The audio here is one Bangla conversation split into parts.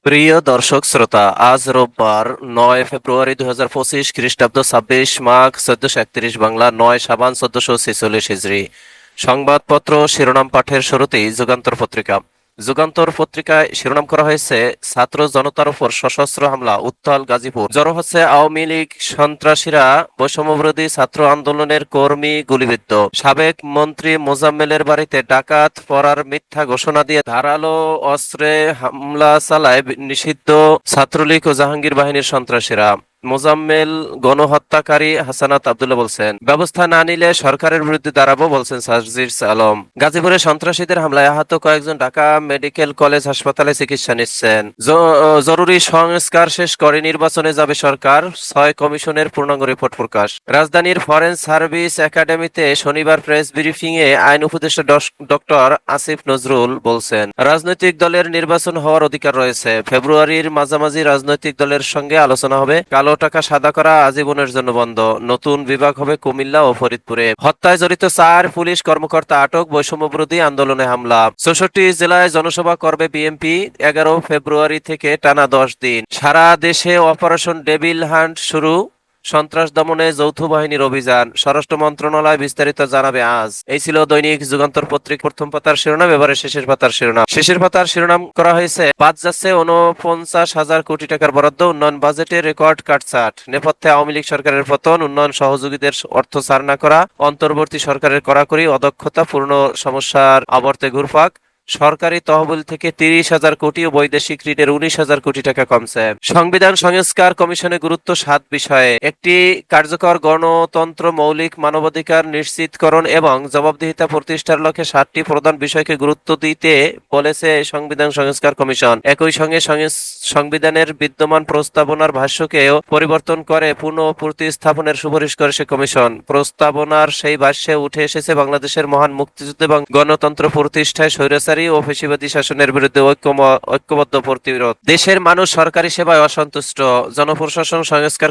প্রিয় দর্শক শ্রোতা, আজ রোববার 9 ফেব্রুয়ারি 2025 খ্রিস্টাব্দ, 26 মাঘ 1431 বাংলা, 9 সাবান 1446 হিজরি। সংবাদপত্র শিরোনাম পাঠের শুরুতেই যুগান্তর পত্রিকা। যুগান্তর পত্রিকায় শিরোনাম করা হয়েছে, ছাত্র জনতার উপর সশস্ত্র হামলা, উত্তাল গাজীপুর। জড়ো হচ্ছে আওয়ামী লীগ সন্ত্রাসীরা, বৈষম্যবিরোধী ছাত্র আন্দোলনের কর্মী গুলিবিদ্ধ। সাবেক মন্ত্রী মোজাম্মেলের বাড়িতে ডাকাত পড়ার মিথ্যা ঘোষণা দিয়ে ধারালো অস্ত্রে হামলা চালায় নিষিদ্ধ ছাত্রলীগ ও জাহাঙ্গীর বাহিনীর সন্ত্রাসীরা। মোজাম্মেল গণহত্যাকারী, হাসানাত আব্দুল্লাহ বলছেন, ব্যবস্থা না নিলে সরকারের বিরুদ্ধে দাঁড়াবো, বলছেন সার্জিস আলম। গাজীপুরে সন্ত্রাসীদের হামলায় আহত কয়েকজন ঢাকা মেডিকেল কলেজ হাসপাতালে চিকিৎসা নিচ্ছেন। জরুরি সংস্কার শেষ করে নির্বাচনে যাবে সরকার, 6 কমিশনের পূর্ণাঙ্গ রিপোর্ট প্রকাশ। রাজধানীর ফরেন সার্ভিস একাডেমিতে শনিবার প্রেস ব্রিফিংয়ে আইন উপদেষ্টা ডক্টর আসিফ নজরুল বলছেন, রাজনৈতিক দলের নির্বাচন হওয়ার অধিকার রয়েছে। ফেব্রুয়ারির মাঝামাঝি রাজনৈতিক দলের সঙ্গে আলোচনা হবে। কালো টাকা সাদা করা আজীবনের জন্য বন্ধ। নতুন বিভাগ হবে কুমিল্লা ও ফরিদপুরে। হত্যায় জড়িত 4 পুলিশ কর্মকর্তা আটক, বৈষম্যবিরোধী আন্দোলনে হামলা। 64 জেলায় জনসভা করবে বিএনপি, 11 ফেব্রুয়ারি থেকে টানা 10 দিন। সারা দেশে অপারেশন ডেভিল হান্ট শুরু, সন্ত্রাস দমনে যৌথ বাহিনীর অভিযান। স্বরাষ্ট্র মন্ত্রণালয় বিস্তারিত জানাবে আজ। এই ছিল দৈনিক যুগান্তর পত্রিকা প্রথম পাতার শিরোনাম। এবারে শেষের পাতার শিরোনাম করা হয়েছে, বাদ যাচ্ছে 49,000 কোটি টাকার বরাদ্দ, উন্নয়ন বাজেটে রেকর্ড কাটছাট। নেপথ্যে আওয়ামী লীগ সরকারের পতন, উন্নয়ন সহযোগীদের অর্থ ছাড় না করা, অন্তর্বর্তী সরকারের কড়াকড়ি, অদক্ষতা, পূর্ণ সমস্যার আবর্তে ঘুরপাক। সরকারি তহবিল থেকে 30,000 কোটি ও বৈদেশিক ঋণের 19,000 কোটি টাকা কমছে। সংবিধান সংস্কার কমিশনে গুরুত্ব 7 বিষয়ে। একটি, কার্যকর গণতন্ত্র, মৌলিক মানবাধিকার নিশ্চিতকরণ এবং জবাবদিহিতা প্রতিষ্ঠার লক্ষ্যে 7টি প্রধান বিষয়কে গুরুত্ব দিতে বলেছে সংবিধান সংস্কার কমিশন। একই সঙ্গে সংবিধানের বিদ্যমান প্রস্তাবনার ভাষ্যকেও পরিবর্তন করে পুনঃ প্রতিস্থাপনের সুপারিশ করেছে কমিশন। প্রস্তাবনার সেই ভাষ্যে উঠে এসেছে, বাংলাদেশের মহান মুক্তিযুদ্ধ এবং গণতন্ত্র প্রতিষ্ঠায় স্বৈরাচারী ও ফ্যাসিবাদী শাসনের বিরুদ্ধে ঐক্যবদ্ধ প্রতিরোধ। দেশের মানুষ সরকারি সেবায় অসন্তুষ্ট। জনপ্রশাসন সংস্কার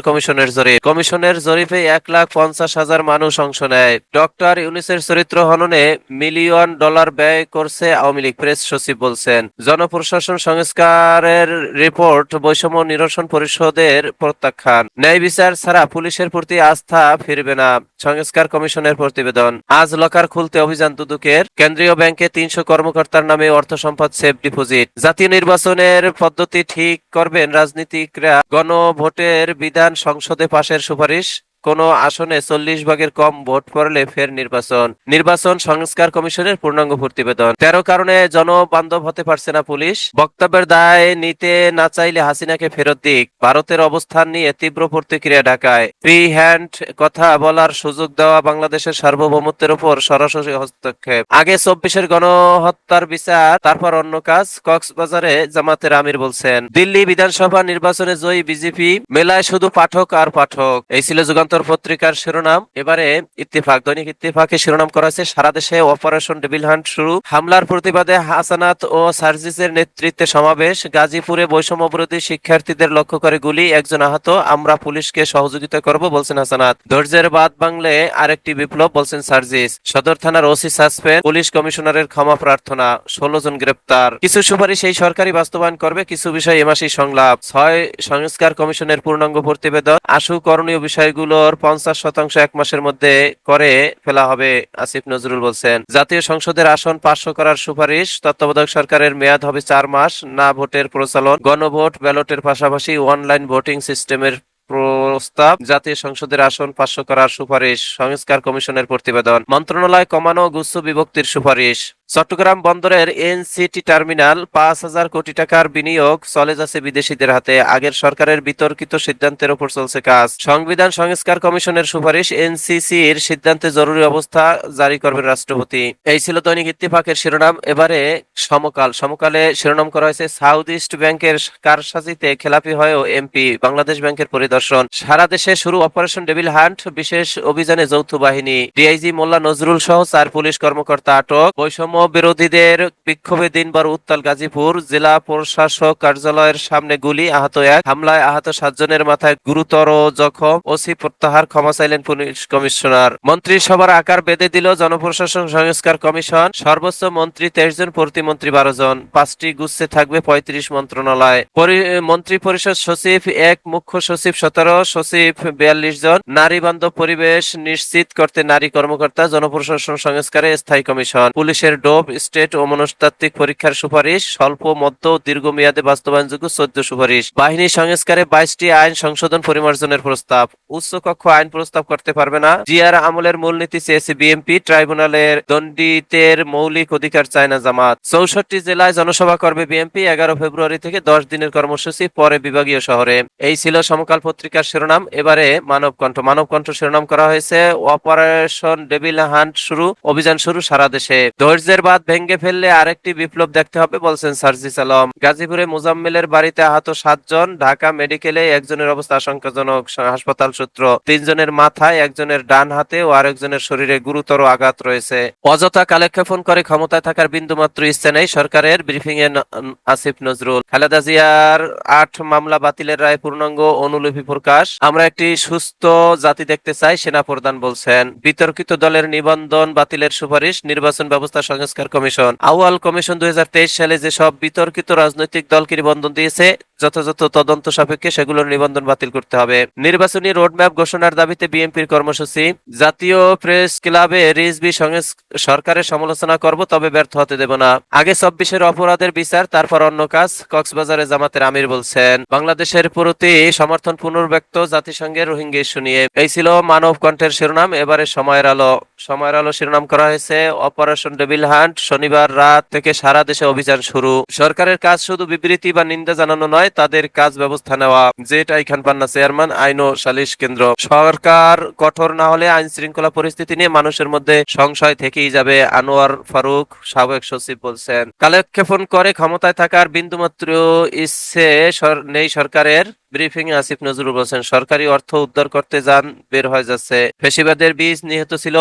কমিশনের জরিপে 1,50,000 মানুষ অংশ নেয়। ডক্টর ইউনূসের চরিত্র হননে $1 মিলিয়ন ব্যয় করছে আওয়ামী লীগ, প্রেস সচিব বলছেন। জনপ্রশাসন সংস্কারের রিপোর্ট, বৈষম্য নিরসন পরিষদের প্রত্যাখ্যান। ন্যায় বিচার ছাড়া পুলিশের প্রতি আস্থা ফিরবে না, সংস্কার কমিশনের প্রতিবেদন। আজ লকার খুলতে অভিযান দুদকের। কেন্দ্রীয় ব্যাংকে 300 কর্মকর্তার নামে অর্থ সম্পদ সেফ ডিপোজিট। জাতীয় নির্বাচনের পদ্ধতি ঠিক করবেন রাজনীতিকরা। গণভোটের বিধান সংসদে পাশের সুপারিশ। কোন আসনে 40 ভাগের কম ভোট পড়লে ফের নির্বাচন সংস্কার কমিশনের পূর্ণাঙ্গ প্রতিবেদন। 13 কারণে জনবান্ধব হতে পারছে না পুলিশ। বক্তব্যের দায় নিতে না চাইলে হাসিনাকে ফেরত দিক। ভারতের অবস্থান নিয়ে তীব্র প্রতিক্রিয়া ঢাকায়। ফ্রি হ্যান্ড কথা বলার সুযোগ দেওয়া, বাংলাদেশের সার্বভৌমত্বের উপর সরাসরি হস্তক্ষেপ। আগে 24-এর গণহত্যার বিচার, তারপর অন্য কাজ। কক্সবাজারে জামাতের আমির বলছেন, দিল্লি বিধানসভা নির্বাচনে জয়ী বিজেপি, মেলায় শুধু পাঠক আর পাঠক। এই ছিল যুগান্তর পত্রিকার শিরোনাম। এবারে দৈনিক ইত্তেফাকে শিরোনাম করা হয়েছে, সারা দেশে অপারেশন ডেভিল হান্ট শুরু, হামলার প্রতিবাদে হাসানাত ও সার্জিসের নেতৃত্বে সমাবেশ। গাজীপুরে বৈষম্যবিরোধী শিক্ষার্থীদের লক্ষ্য করে গুলি, একজন আহত, আমরা পুলিশকে সহযোগিতা করব, বলছেন হাসানাত। ধৈর্যের বাঁধ ভাঙলে আরেকটি বিপ্লব, বলছেন সার্জিস। সদর থানার ওসি সাসপেন্ড, পুলিশ কমিশনারের ক্ষমা প্রার্থনা, 16 জন গ্রেপ্তার। কিছু সুপারিশ এই সরকারি বাস্তবায়ন করবে, কিছু বিষয় এ মাসেই সংলাপ। 6 সংস্কার কমিশনের পূর্ণাঙ্গ প্রতিবেদন। আশু করণীয় বিষয়গুলোর 50% 1 মাসের মধ্যে করে ফেলা হবে, আসিফ নজরুল বলছেন। জাতীয় সংসদের আসন 500 করার সুপারিশ। তত্ত্বাবধায়ক সরকারের মেয়াদ হবে 4 মাস। না ভোটের প্রচলন, গণভোট, ব্যালটের পাশাপাশি অনলাইন ভোটিং সিস্টেমের প্রস্তাব। জাতীয় সংসদের আসন 500 করার সুপারিশ, সংস্কার কমিশনের প্রতিবেদন। মন্ত্রণালয় কমানো, গুচ্ছ বিভক্তির সুপারিশ। চট্টগ্রাম বন্দরের এনসিটি টার্মিনাল, 5,000 কোটি টাকার বিনিয়োগ চলে যাচ্ছে বিদেশিদের হাতে। আগের সরকারের বিতর্কিত সিদ্ধান্তের উপর চলছে কাজ। সংবিধান সংস্কার কমিশনের সুপারিশ, এনসিসির সিদ্ধান্তে জরুরি অবস্থা জারি করবেন রাষ্ট্রপতি। এই ছিল দৈনিক ইত্তেফাকের শিরোনাম। এবারে সমকালে শিরোনাম করা হয়েছে, সাউথ ইস্ট ব্যাংকের কারসাজিতে খেলাপি হয়েও এমপি, বাংলাদেশ ব্যাংকের পরিদর্শন। সারা দেশে শুরু অপারেশন ডেভিল হান্ট, বিশেষ অভিযানে যৌথ বাহিনী। ডিআইজি মোল্লা নজরুল সহ 4 পুলিশ কর্মকর্তা আটক। বৈষম্য বিরোধীদের বিক্ষোভে দিনভর উত্তাল গাজীপুর। জেলা প্রশাসক কার্যালয়ের সামনে গুলি, আহত এক। হামলায় আহত 7 জনের মাথায় গুরুতর জখম। ওসি প্রত্যাহার, ক্ষমা চাইলেন পুলিশ কমিশনার। মন্ত্রিসভার আকার বেঁধে দিল জনপ্রশাসন সংস্কার কমিশন। সর্বোচ্চ মন্ত্রী 23 জন, প্রতিমন্ত্রী 12 জন। 5টি গুচ্ছে থাকবে 35 মন্ত্রণালয়। মন্ত্রী পরিষদ সচিব 1, মুখ্য সচিব 17, সচিব 42 জন। নারী বান্ধব পরিবেশ নিশ্চিত করতে নারী কর্মকর্তা। জনপ্রশাসন সংস্কারে স্থায়ী কমিশন। পুলিশের ডোপ, স্টেট ও মনস্তাত্ত্বিক পরীক্ষার সুপারিশ। স্বল্প, মধ্য ও দীর্ঘ মেয়াদে বাস্তবায়নযোগ্য 14 সুপারিশ। বাহিনী সংস্কারে 22টি আইন সংশোধন পরিমার্জনের প্রস্তাব। উচ্চকক্ষ আইন প্রস্তাব করতে পারবে না। জিয়ার আমলের মূলনীতি চেয়েছে বিএনপি। ট্রাইব্যুনালের দণ্ডিতের মৌলিক অধিকার চায় না জামাত। 64 জেলায় জনসভা করবে বিএনপি। 11 ফেব্রুয়ারি থেকে 10 দিনের কর্মসূচি, পরে বিভাগীয় শহরে। এই ছিল সমকাল পত্রিকার শিরোনাম। এবারে মানবকণ্ঠ। মানবকণ্ঠ শিরোনাম করা হয়েছে অপারেশন ডেভিল হান্ট শুরু, অভিযান শুরু সারা দেশে। ধৈর্যের বাঁধ ভেঙে ফেললে আরেকটি বিপ্লব দেখতে হবে বলছেন সার্জিস আলম। গাজীপুরে মোজাম্মেলের বাড়িতে আহত 7 জন। ঢাকা মেডিকেলে একজনের অবস্থা আশঙ্কাজনক। হাসপাতাল সূত্র, 3 জনের মাথায়, একজনের ডান হাতে ও আরেকজনের শরীরে গুরুতর আঘাত রয়েছে। অযথা কালেক্ষেপণ করে ক্ষমতায় থাকার বিন্দুমাত্র ইচ্ছে নেই সরকারের। ব্রিফিং এ আসিফ নজরুল। খালেদা জিয়ার 8 মামলা বাতিলের রায় পূর্ণাঙ্গ অনুলিপি প্রকাশ। আমরা একটি সুস্থ জাতি দেখতে চাই, সেনাপ্রধান বলছেন। বিতর্কিত দলের নিবন্ধন বাতিলের সুপারিশ। নির্বাচন ব্যবস্থা সংস্কার কমিশন। আউয়াল কমিশন 2023 সালে যেসব বিতর্কিত রাজনৈতিক দলকে নিবন্ধন দিয়েছে, যথাযথ তদন্ত সাপেক্ষে সেগুলোর নিবন্ধন বাতিল করতে হবে। নির্বাচনী রোডম্যাপ ঘোষণার দাবিতে বিএনপির কর্মসূচি। জাতীয় প্রেস ক্লাবে রিজভী সরকারের সমালোচনা করব, তবে ব্যর্থ হতে দেব না। আগে 24-এর অপরাধের বিচার, তারপর অন্য কাজ। কক্সবাজারে জামাতের আমির বলছেন। বাংলাদেশের প্রতি সমর্থন পুনর্ব্যক্ত জাতিসংঘের রোহিঙ্গা ইস্যু নিয়ে। এই ছিল মানব কণ্ঠের শিরোনাম। এবারে সময়ের আলো। সময়ের আলো শিরোনাম করা হয়েছে অপারেশন ডেভিল হান্ট, শনিবার রাত থেকে সারা দেশে অভিযান শুরু। সরকারের কাজ শুধু বিবৃতি বা নিন্দা জানানো নয়, তাদের কাজ ব্যবস্থা নেওয়া। Z I Khan Panna, chairman, আইন ও সালিশ কেন্দ্র। সরকার কঠোর না হলে আইন শৃঙ্খলা পরিস্থিতি নিয়ে মানুষের মধ্যে সংশয় থেকেই যাবে। আনোয়ার ফারুক, সাবেক সচিব বলছেন। কালেক্ষেপণ করে ক্ষমতায় থাকার বিন্দুমাত্র ইচ্ছে নেই সরকারের। ব্রিফিং এ আসিফ নজরুল বলছেন, সরকারি অর্থ উদ্ধার করতে যান বের হয়ে যাচ্ছে। ফ্যাসিবাদের বীজ নিহত ছিল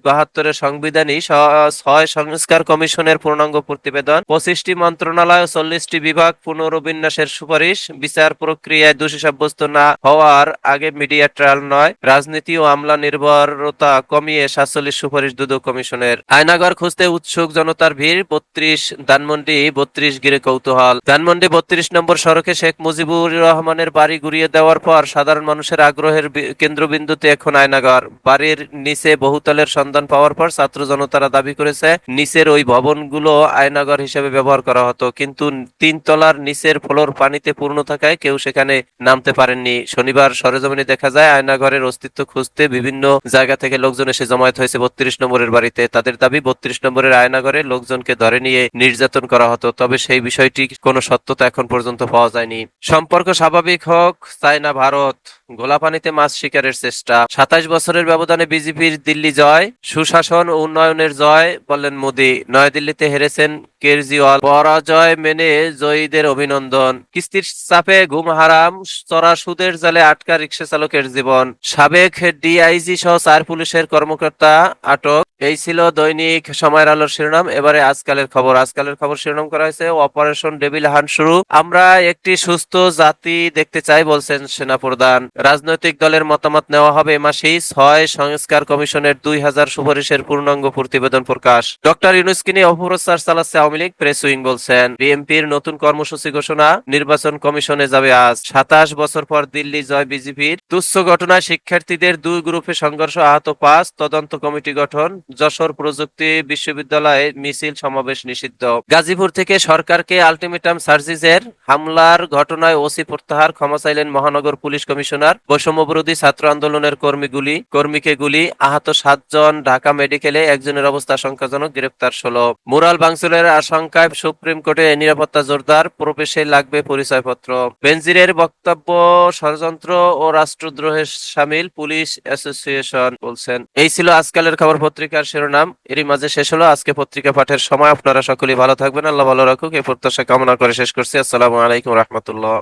72-এর সংবিধানই। 6 সংস্কার কমিশনের পূর্ণাঙ্গ প্রতিবেদন। 25টি মন্ত্রণালয় ও 40টি বিভাগ পুনর্বিন্যাসের সুপারিশ। বিচার প্রক্রিয়ায় দোষী সাব্যস্ত না হওয়ার আগে মিডিয়া ট্রায়াল নয়। রাজনীতি ও আমলা নির্ভরতা কমিয়ে 47 সুপারিশ দুদক কমিশনের। আয়নাঘর খুঁজতে উৎসুক জনতার ভিড়। 32 ধানমন্ডি 32 ঘিরে কৌতূহল। ধানমন্ডি 32 নম্বর সড়কে শেখ মুজিবুর রহমানের বাড়ি গুড়িয়ে দেওয়ার পর সাধারণ মানুষের আগ্রহের কেন্দ্রবিন্দুতে এখন আয়নাঘর। বাড়ির নিচে বহুতলের সন্ধান পাওয়ার পর ছাত্র জনতারা দাবি করেছে, নিচের ওই ভবনগুলো আয়নাঘর হিসেবে ব্যবহার করা হতো, কিন্তু 3 তলার নিচের ফ্লোর পানিতে পূর্ণ থাকায় কেউ সেখানে নামতে পারেননি। শনিবার সরেজমিনে দেখা যায় আয়নাঘরের অস্তিত্ব খুঁজতে বিভিন্ন জায়গা থেকে লোকজন এসে জমায়েত হয়েছে 32 নম্বরের বাড়িতে। তাদের দাবি, 32 নম্বরের আয়নাঘরে লোকজনকে ধরে নিয়ে নির্যাতন করা হতো, তবে সেই বিষয়টি কোনো সত্যতা এখন পর্যন্ত পাওয়া যায়নি। সম্পর্ক স্বাভাবিক হোক চায় না ভারত। গোলাপানিতে মাছ শিকারের চেষ্টা। 27 বছরের ব্যবধানে বিজেপির দিল্লি জয়। সুশাসন ও উন্নয়নের জয়, বললেন মোদি। নয়াদিল্লিতে হেরেছেন কেজরিওয়াল। পরাজয় মেনে জয়ীদের অভিনন্দন। কিস্তির চাপে ঘুম হারাম, চড়া সুদের জালে আটকা রিকশা চালকের জীবন। সাবেক ডিআইজি সহ 4 পুলিশের কর্মকর্তা আটক। এই ছিল দৈনিক সময়ের আলোর শিরোনাম। এবারে আজকালের খবর। আজকালের খবর শিরোনাম করা হয়েছে অপারেশন ডেভিল হান্ট শুরু। আমরা একটি সুস্থ জাতি দেখতে চাই বলছেন সেনাপ্রধান। রাজনৈতিক দলের মতামত নেওয়া হবে এ মাসেই। 6 সংস্কার কমিশনের 2000 সুপারিশের পূর্ণাঙ্গ প্রতিবেদন প্রকাশ। ডক্টর ইউনূসকে নিয়ে অপপ্রচার চালাচ্ছে আওয়ামী লীগ, প্রেস উইং বলছেন। বিএনপির নতুন কর্মসূচি ঘোষণা। নির্বাচন কমিশনে যাবে আজ। 27 বছর পর দিল্লি জয় বিজেপির। তুচ্ছ ঘটনায় শিক্ষার্থীদের 2 গ্রুপে সংঘর্ষ, আহত 5। তদন্ত কমিটি গঠন। যশোর প্রযুক্তি বিশ্ববিদ্যালয়ে মিছিল সমাবেশ নিষিদ্ধ। গাজীপুর থেকে সরকারকে আলটিমেটাম সার্জিসের। হামলার ঘটনায় ওসি প্রত্যাহার, ক্ষমা চাইলেন মহানগর পুলিশ কমিশনার। বৈষম্যবিরোধী ছাত্র আন্দোলনের কর্মীকে গুলি, আহত 7 জন। ঢাকা মেডিকেলে একজনের অবস্থা আশঙ্কাজনক, গ্রেপ্তার 16। মুরাল ভাঙচুরের আশঙ্কায় সুপ্রিম কোর্টে নিরাপত্তা জোরদার, প্রবেশে লাগবে পরিচয়পত্র। বেনজিরের বক্তব্য ষড়যন্ত্র ও রাষ্ট্রদ্রোহের শামিল, পুলিশ অ্যাসোসিয়েশন বলছেন। এই ছিল আজকালের খবর পত্রিকার শিরোনাম। এরই মাঝে শেষ হলো আজকে পত্রিকা পাঠের সময়। আপনারা সকলেই ভালো থাকবেন, আল্লাহ ভালো রাখুক এই প্রত্যাশা কামনা করে শেষ করছি। আসসালামু আলাইকুম রহমতুল্লাহ।